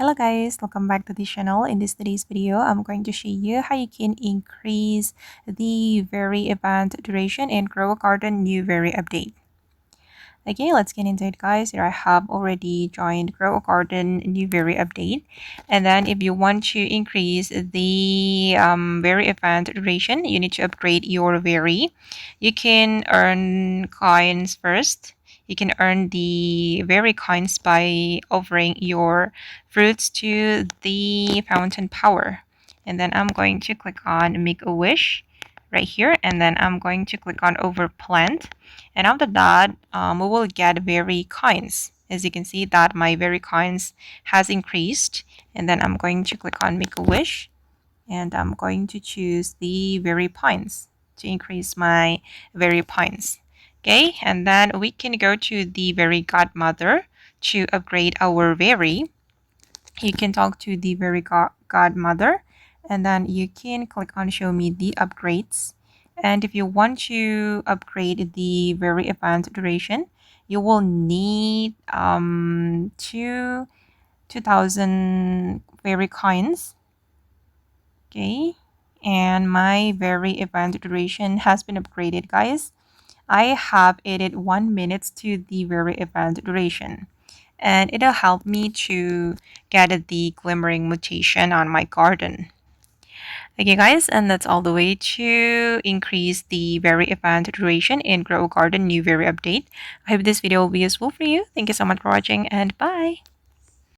Hello guys, welcome back to the channel. In today's video, I'm going to show you how you can increase the very event duration in Grow a Garden new very update. Okay, let's get into it guys. Here I have already joined Grow a Garden new very update. And then if you want to increase the very event duration, you need to upgrade your very. You can earn coins first. You can earn the very coins by offering your fruits to the fountain power. And then I'm going to click on make a wish right here. And then I'm going to click on over plant. And after that, we will get very coins. As you can see that my very coins has increased. And then I'm going to click on make a wish. And I'm going to choose the very points to increase my very points. Okay, and then we can go to the very godmother to upgrade our very. You can talk to the very godmother, and then you can click on show me the upgrades. And if you want to upgrade the very event duration, you will need 2,000 very coins. Okay, and my very event duration has been upgraded guys. I have added 1 minute to the very event duration, and it'll help me to get the glimmering mutation on my garden. Okay guys, and that's all the way to increase the very event duration in Grow Garden new very update. I hope this video will be useful for you. Thank you so much for watching and bye.